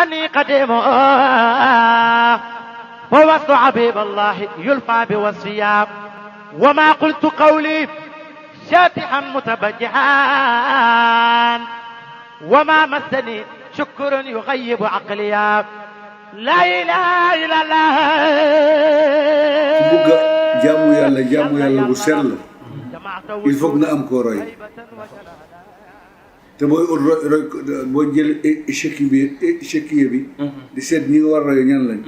أني قديم ووصف حبيب الله يلفى بوصفيا وما قلت قولي شاتحا متبجحا وما مسني شكر يغيب عقليا لا إله إلا الله bugg a jaamu yàlla bu sell il faut nga am koo roy te booy roy boo jël échiquier bi di seet ñi nga war a roy ñan lañ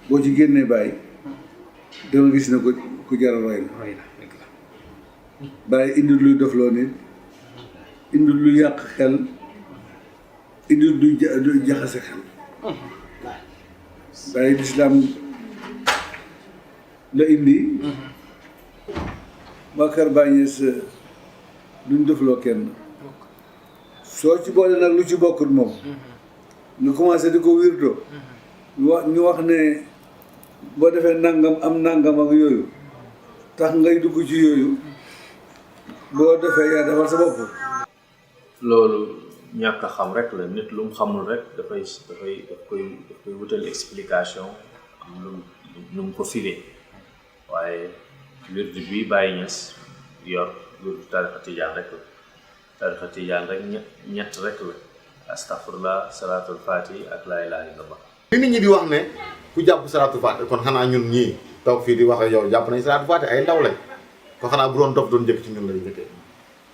boo ci génnee bàyyi danga gis ne ko ku jar a roy la bàyyi indi luy dofloo nit indi lu yàq xel indi lu jaxase xel bàyyi lislaam la indi waa Kër Bañes duñ dofloo kenn soo ci boole nag lu ci bokkut moom nga commencé di ko wirdo ñu wax ne boo defee nangam am nangam ak yooyu tax ngay dugg ci yooyu boo defee yaa defal sa bopp. loolu ñàkk a xam rek la nit lu mu xamul rek daf koy wutal explication am lu mu ko firee waaye wirdu bi Baye Niass yor wirdu tarixa tijaan rek la tarixa tijaan rek ñett rek la astafurlah salaatul faati ak laa ilaaha illallah. li nit ñi di wax ne ku jàpp salaatul faati kon xanaa ñun ñii toog fii di wax ak yow jàpp nañ salaatul faati ay ndaw lañ kon xanaa bu doon dof doon njëkk ci ñun lañ njëkkee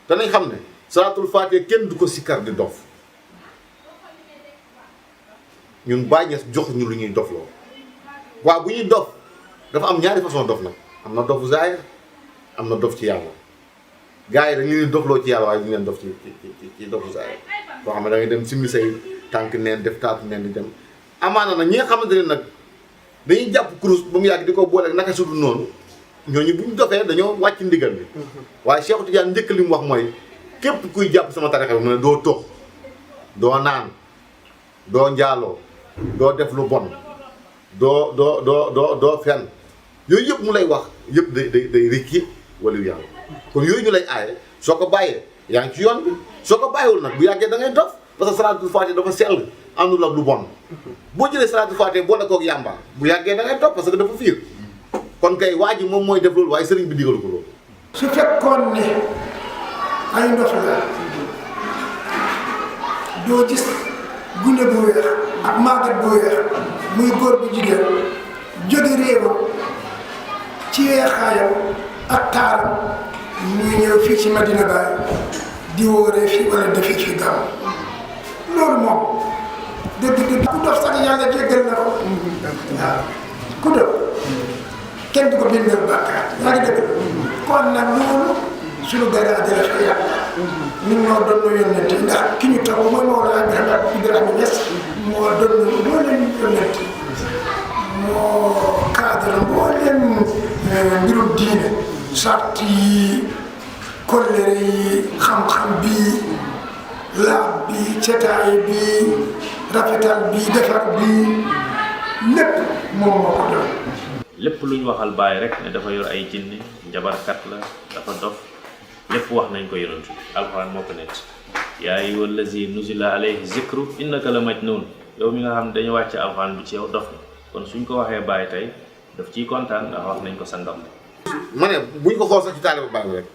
te nañ xam ne salaatul faati kenn du ko sikkar di dof ñun Baye Niass jox ñu lu ñuy dof loo waaw bu ñuy dof dafa am ñaari façon dof nag am na dofu zaahir am na dof ci yàlla gars yi dañ leen di dofloo ci yàlla waaye du ñu leen dof ci dofu zaahir boo xam ne da ngay dem simmi say tànk neen def taatu neen di dem amaana nag ñi nga xamante ne nag dañuy jàpp kurus ba mu yàgg di ko boole naka sudul noonu ñooñu bu ñu dofee dañoo wàcc ndigal bi waaye Cheikh Tidiane njëkk li mu wax mooy képp kuy jàpp sama tarixa bi mu ne doo tox doo naan doo njaaloo doo def lu bon doo fen yooyu yëpp mu lay wax yëpp day rikki wala yu yàlla kon yooyu ñu lay aaye soo ko bàyyee yaa ngi ci yoon bi soo ko bàyyiwul nag bu yàggee da ngay dof parce que salaatul faatiha dafa sell àndul ak lu bon boo jëlee salaatul faatiha boole koog yàmba bu yàggee da ngay dof parce que dafa fiir kon kay waa ji moom mooy def loolu waaye sëriñ bi digalu ko loolu. su fekkoon ne ay ndox la doo gis gune bu weex ak màggat bu weex muy góor bu jigéen jóge réewam ci weexaayam ak taaram muy ñëw fii ci Medina Baye di wóoree fii wala defee fii gaaw loolu moom dëgg ku dof sax yàlla jéggal na ko waaw ku dof kenn du ko bindal bàkkaar yaa ngi dëgg kon nag loolu suñu garaade la fa yàlla ñun moo doon na yónnente ndax ki ñu topp mooy Mawlana Ibrahima Niass moo doon moo leen yónnente moo cadre moo leen mbirum diine sart yi kollere yi xam-xam bi laab bi cetaay bi rafetal bi defar bi lépp moom moo ko doon lépp lu ñu waxal Baye rek ne dafa yor ay jinne njabarkat la dafa dof lépp wax nañ ko yonantu alxuraan moo ko nekk yaa ayyuhal lazi nuzila alayhi zikru innaka la majnun yow mi nga xam ne dañu wàcce alxuraan bi ci yow dof na kon suñ ko waxee Baye tey daf ciy kontaan ndax wax nañ ko sangam. ma ne buñ ko xool sax ci taalibe Baye rek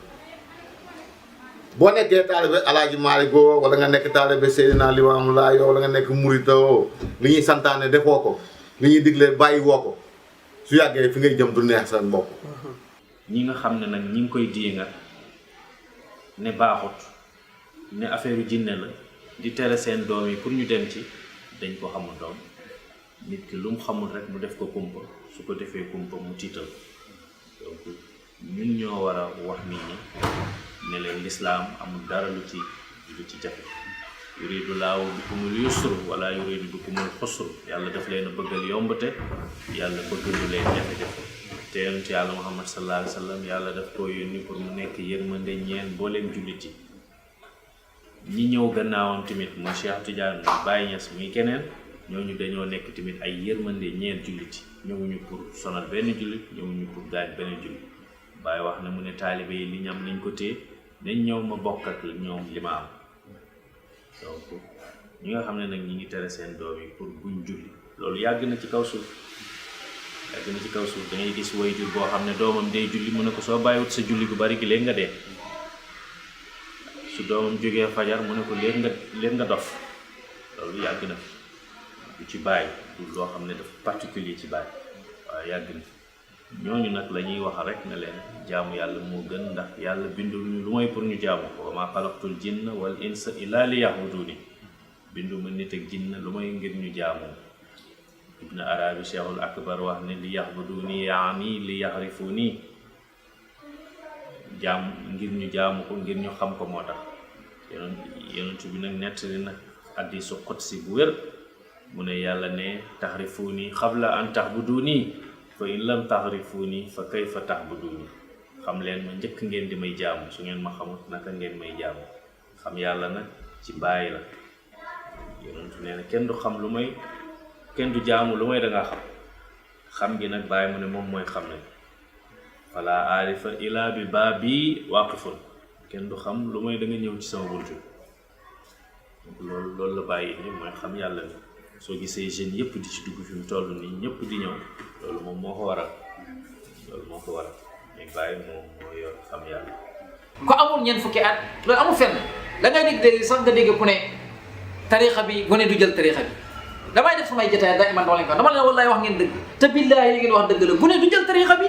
boo nekkee taalibe Alaaji Maalik Go wala nga nekk taalibe Seydina Limaamu Laay yow wala nga nekk murita woo li ñuy santaane defoo ko li ñuy digle bàyyi woo ko su yàggee fi ngay jëm du neex sa bopp. ñi nga xam ne nag ñi ngi koy diinga ne baaxut ne affaire jinne la di tere seen doom yi pour ñu dem ci dañ ko xamul doom nit ki lu mu xamul rek mu def ko kumpa su ko defee kumpa mu tiital donc ñun ñoo war a wax nit ñi ne leen lislaam amul dara lu ci jafe yuridu laahu bikumul yusru wala yuridu bikumul xusru yàlla daf leen a bëggal yombate yàlla bëggalu leen jafe-jafe te yonent yàlla Muhammad sallallahu alayhi wa sallam yàlla daf koo yónni pour mu nekk yërmande ñeen booleem jullit yi ñi ñëw gannaawam tamit muy Cheikh Tidiane muy Baye Niass muy keneen ñooñu dañoo nekk tamit ay yërmande ñeen jullit yi ñëwuñu pour sonal benn jullit ñëwuñu pour gaañ benn jullit Baye wax na mu ne taalibe yi li ñam nañ ko téye nañ ñëw ma bokk ak ñoom li ma am donc ñi nga xam ne nag ñi ngi tere seen doom yi pour buñ julli loolu yàgg na ci kaw suuf da ngay gis waajur boo xam ne doomam day julli mu ne ko soo bàyyiwut sa julli gu bari gi léegi nga dee su doomam jógee fajar mu ne ko léegi nga dof loolu yàgg na du ci bàyyi du loo xam ne dafa particulier ci bàyyi waaye yàgg na ñooñu nag la ñuy wax rek ne leen jaamu yàlla moo gën ndax yàlla bindul ñu lu may pour ñu jaamu ko wa maa xalaqtul jinna wal insa illa li ya'buduni binduma nit ak jinna lu may ngir ñu jaamu ibn arabi cheikhul akbar wax ne li ya'buduni yaani li yaxrifuni jaam ngir ñu jaamu ko ngir ñu xam ko moo tax yonent bi nag nettali nag hadiisu qudsi bu wér mu ne yàlla ne taxrifuuni xabla an taxbuduni fa in lam taxrifuuni fa kayfa taxbuduni xam leen ma njëkk ngeen di may jaamu su ngeen ma xamut naka ngeen may jaamu xam yàlla nag ci bàyyi la yonent nee na kenn du xam lu may kenn du jaamu lu may dangaa xam gi nag bàyyi mu ne moom mooy xam ne fala aarifa ila bi baabi waaqifun kenn du xam lu may da nga ñëw ci sama buntu loolu la bàyyi ni mooy xam yàlla ni soo gisee jeunes yëpp di ci dugg fi mu toll nii ñëpp di ñëw loolu moom moo ko waral mais bàyyi moom moo yor xam yàlla. ko amul ñeent fukki at loolu amul fenn da ngay dégg sax nga dégg ku ne tariixa bi gone du jël tariixa bi damay def samay jotaay da iman dama leen wallaay wax ngeen dëgg te billaahi li ngeen wax dëgg la gune du jël tariixa bi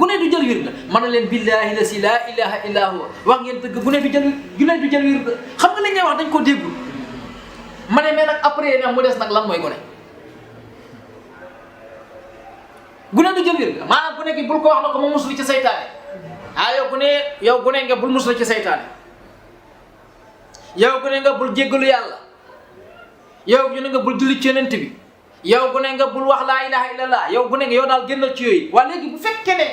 gune du jël wirda man na leen billaahi la si laa ilaha illa huwa wax ngeen dëgg gune du jël wirda xam nga li ngay wax dañ ko dégg ma ne mais nag après nag mu des nag lan mooy gune du jël wirda maanaam gune gi bul ko wax na ko ma muslu ci saytaane yow gune nga bul muslu ci saytaane yow gune nga bul jéggalu yàlla yow gune nga bul julli ci yonent bi yow gune nga bul wax laa ilaha illallah yow gune nga yow daal génnal ci yooyu waa léegi bu fekkee ne